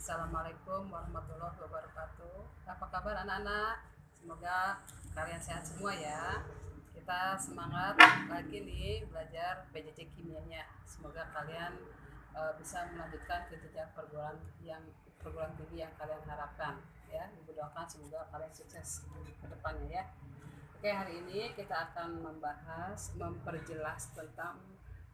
Assalamualaikum warahmatullahi wabarakatuh. Apa kabar anak-anak? Semoga kalian sehat semua ya. Kita semangat lagi nih belajar PJJ kimianya. Semoga kalian bisa melanjutkan ke jenjang perguruan tinggi yang kalian harapkan ya. Ibu doakan semoga kalian sukses ke depannya ya. Oke, hari ini kita akan memperjelas tentang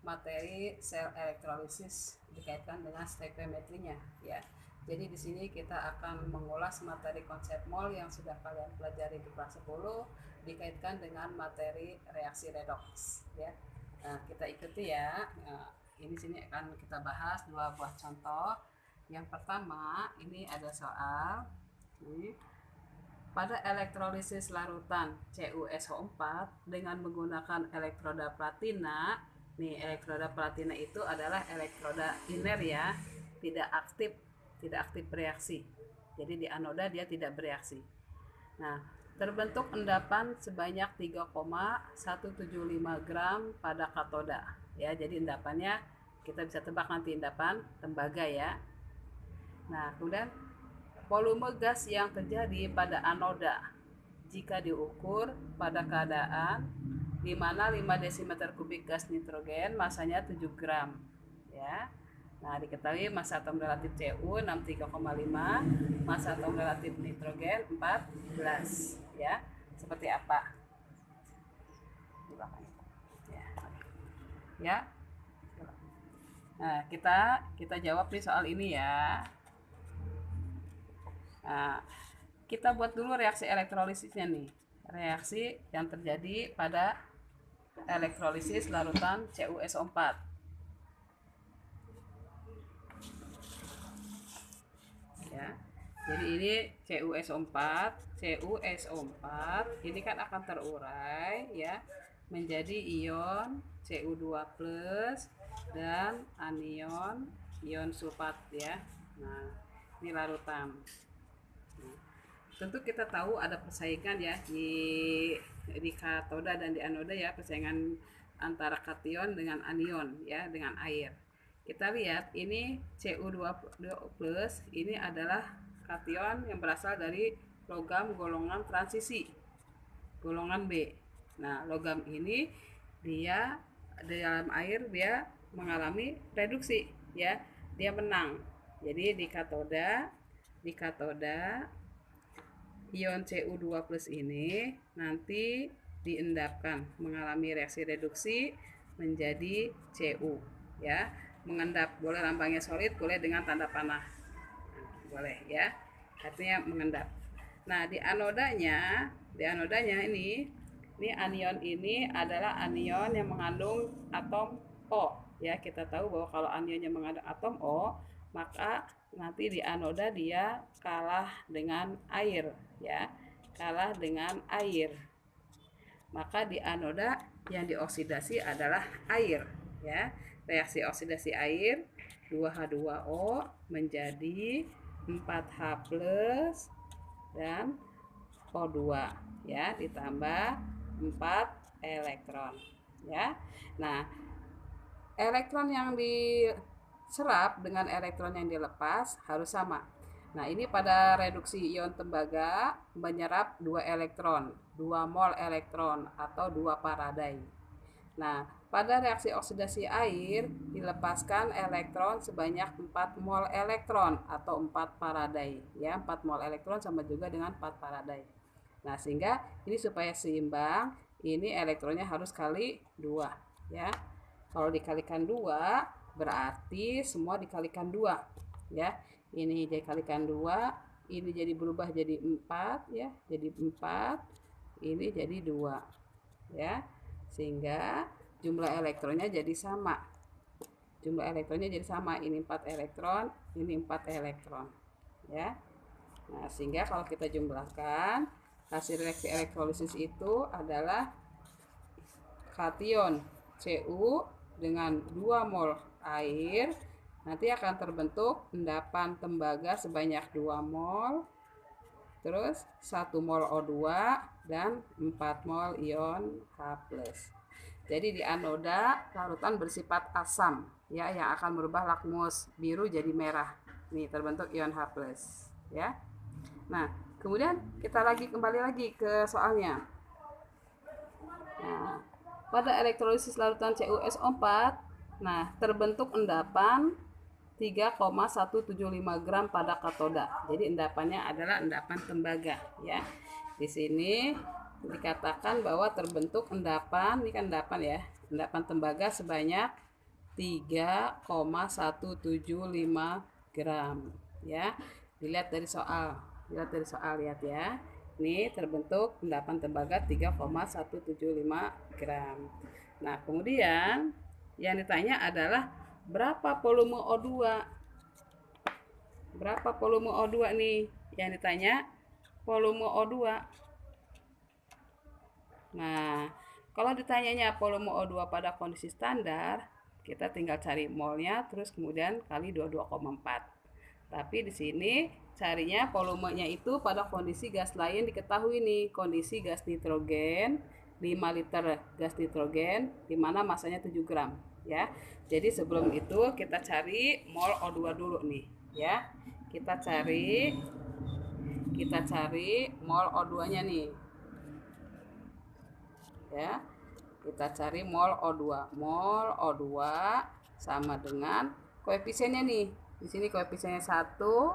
materi sel elektrolisis dikaitkan dengan stoikiometrinya ya. Jadi di sini kita akan mengulas materi konsep mol yang sudah kalian pelajari di kelas 10 dikaitkan dengan materi reaksi redoks ya. Nah, kita ikuti ya. Nah, ini sini akan kita bahas dua buah contoh. Yang pertama, ini ada soal ini. Pada elektrolisis larutan CuSO4 dengan menggunakan elektroda platina, nih elektroda platina itu adalah elektroda iner ya, tidak aktif bereaksi. Jadi di anoda dia tidak bereaksi. Nah, terbentuk endapan sebanyak 3,175 gram pada katoda. Ya, jadi endapannya kita bisa tebak nanti endapan tembaga ya. Nah, kemudian volume gas yang terjadi pada anoda jika diukur pada keadaan di mana 5 desimeter kubik gas nitrogen masanya 7 gram ya. Nah, diketahui massa atom relatif Cu 63,5, massa atom relatif nitrogen 14 ya. Seperti apa? Ya. Nah, kita jawab nih soal ini ya. Nah, kita buat dulu reaksi elektrolisisnya nih. Reaksi yang terjadi pada elektrolisis larutan CuSO4. Ya. Jadi ini CuSO4 ini kan akan terurai ya menjadi ion Cu2+ dan anion ion sulfat ya. Nah, ini larutan. Tentu kita tahu ada persaingan ya di katoda dan di anoda ya, persaingan antara kation dengan anion ya, dengan air. Kita lihat ini Cu2+ ini adalah kation yang berasal dari logam golongan transisi, golongan B. Nah, logam ini dia dalam air dia mengalami reduksi ya, dia menang. Jadi di katoda ion Cu2+ ini nanti diendapkan mengalami reaksi reduksi menjadi Cu ya, mengendap, boleh lambangnya solid, boleh dengan tanda panah, boleh ya, artinya mengendap. Nah, di anodanya ini anion ini adalah anion yang mengandung atom O ya. Kita tahu bahwa kalau anionnya mengandung atom O, maka nanti di anoda dia kalah dengan air ya, kalah dengan air. Maka di anoda yang dioksidasi adalah air ya. Reaksi oksidasi air 2H2O menjadi 4H+ dan O2 ya, ditambah 4 elektron ya. Nah, elektron yang diserap dengan elektron yang dilepas harus sama. Nah, ini pada reduksi ion tembaga menyerap 2 elektron, 2 mol elektron atau 2 Faraday. Nah, pada reaksi oksidasi air dilepaskan elektron sebanyak 4 mol elektron atau 4 Faraday ya. 4 mol elektron sama juga dengan 4 Faraday. Nah, sehingga ini supaya seimbang, ini elektronnya harus kali 2 ya. Kalau dikalikan 2 berarti semua dikalikan 2 ya. Ini jadi kalikan 2, ini jadi berubah jadi 4 ya, jadi 4, ini jadi 2 ya. Sehingga jumlah elektronnya jadi sama. Ini 4 elektron, ini 4 elektron ya. Nah, sehingga kalau kita jumlahkan hasil reaksi elektrolisis itu adalah kation Cu dengan 2 mol air nanti akan terbentuk endapan tembaga sebanyak 2 mol, terus 1 mol O2 dan 4 mol ion H+. Jadi di anoda larutan bersifat asam ya, yang akan merubah lakmus biru jadi merah. Nih, terbentuk ion H+, ya. Nah, kemudian kita kembali lagi ke soalnya. Nah, pada elektrolisis larutan CuSO4, nah, terbentuk endapan 3,175 gram pada katoda. Jadi endapannya adalah endapan tembaga, ya. Di sini dikatakan bahwa terbentuk endapan, ini kan endapan ya, endapan tembaga sebanyak 3,175 gram, ya. Lihat dari soal, lihat ya. Ini terbentuk endapan tembaga 3,175 gram. Nah, kemudian yang ditanya adalah berapa volume O2? Berapa volume O2 nih? Yang ditanya volume O2. Nah, kalau ditanyanya volume O2 pada kondisi standar, kita tinggal cari molnya terus kemudian kali 22,4. Tapi di sini carinya volumenya itu pada kondisi gas lain diketahui nih, kondisi gas nitrogen 5 liter gas nitrogen di mana masanya 7 gram, ya. Jadi sebelum itu kita cari mol O2 dulu nih, ya. Kita cari mol O2-nya nih. Ya. Kita cari mol O2. Mol O2 sama dengan koefisiennya nih. Di sini koefisiennya 1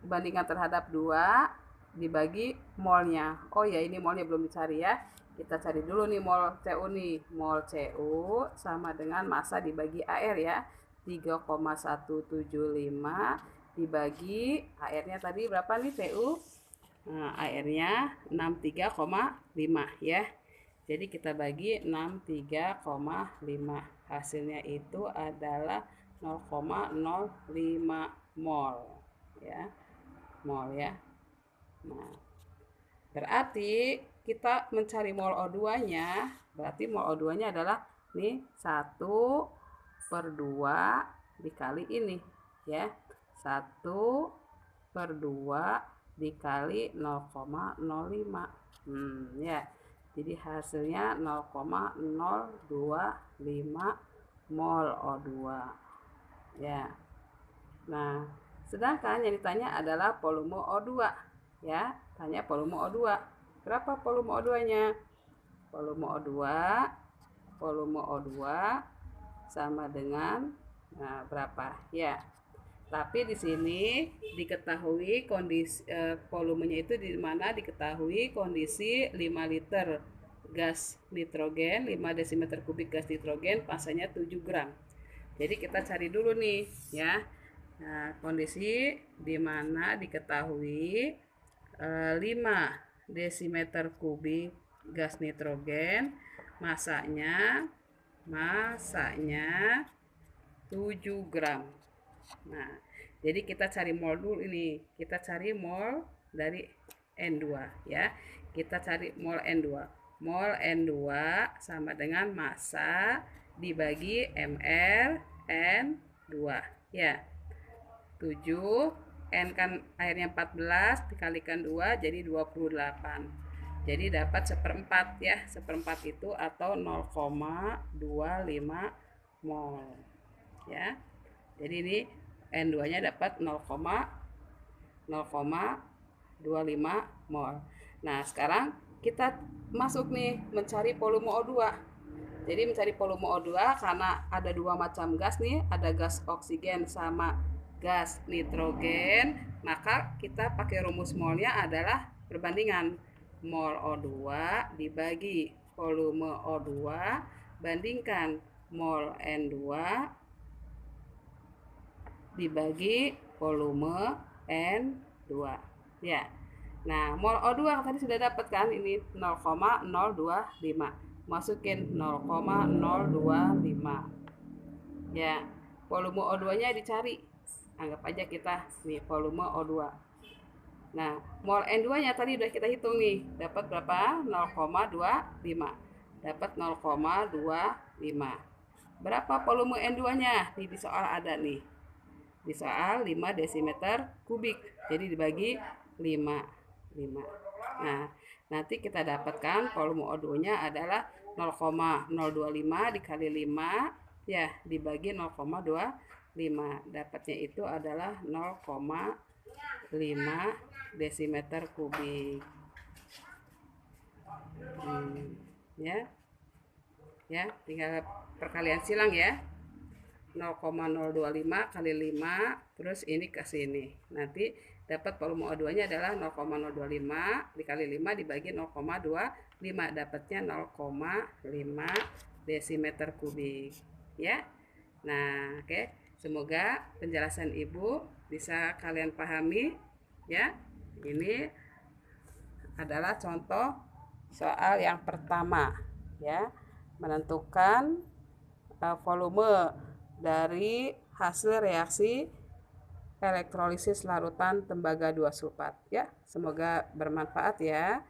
dibandingkan terhadap 2 dibagi molnya. Oh ya, ini molnya belum dicari ya. Kita cari dulu nih mol Cu nih. Mol Cu sama dengan massa dibagi AR ya. 3,175 dibagi AR-nya tadi berapa nih Cu? Nah, AR-nya 63,5 ya. Jadi kita bagi 63,5. Hasilnya itu adalah 0,05 mol ya. Mol ya. Nah, berarti kita mencari mol O2-nya, berarti mol O2-nya adalah nih 1/2 dikali ini ya. 1/2 dikali 0,05. Ya. Jadi hasilnya 0,025 mol O2. Ya. Nah, sedangkan yang ditanya adalah volume O2. Ya, tanya volume O2. Berapa volume O2-nya? Volume O2 sama dengan berapa? Ya. Tapi di sini diketahui kondisi volumenya itu di mana diketahui kondisi 5 liter gas nitrogen, 5 desimeter kubik gas nitrogen, masanya 7 gram. Jadi kita cari dulu nih ya. Nah, kondisi di mana diketahui 5 desimeter kubik gas nitrogen, masanya 7 gram. Nah, jadi kita cari mol dulu ini. Kita cari mol dari N2 ya. Kita cari mol N2. Mol N2 sama dengan massa dibagi mR N2 ya. 7, N kan airnya 14 dikalikan 2 jadi 28. Jadi dapat 1/4 ya. 1/4 itu atau 0,25 mol. Ya. Jadi ini N2-nya dapat 0,25 mol. Nah, sekarang kita masuk nih mencari volume O2. Jadi mencari volume O2 karena ada 2 macam gas nih, ada gas oksigen sama gas nitrogen, maka kita pakai rumus molnya adalah perbandingan mol O2 dibagi volume O2 bandingkan mol N2 dibagi volume N2 ya. Nah, mol O2 tadi sudah dapat kan, ini 0,025. Masukin 0,025 ya. Volume O2-nya dicari. Anggap aja kita nih volume O2. Nah, mol N2-nya tadi udah kita hitung nih. Dapat berapa? 0,25. Dapat 0,25. Berapa volume N2-nya? Nih di soal ada nih. Di soal 5 desimeter kubik. Jadi dibagi 5. Nah, nanti kita dapatkan volume O2-nya adalah 0,025 dikali 5 ya dibagi 0,25 Dapatnya itu adalah 0,5 desimeter kubik. Ya. Ya, tinggal perkalian silang ya. 0,025 kali 5 terus ini ke sini. Nanti dapat volume O2-nya adalah 0,025 dikali 5 dibagi 0,25, dapatnya 0,5 desimeter kubik ya. Nah, oke. Semoga penjelasan Ibu bisa kalian pahami ya. Ini adalah contoh soal yang pertama ya, menentukan volume dari hasil reaksi elektrolisis larutan tembaga 2 sulfat ya. Semoga bermanfaat ya.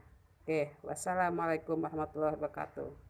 Oke, wassalamualaikum warahmatullahi wabarakatuh.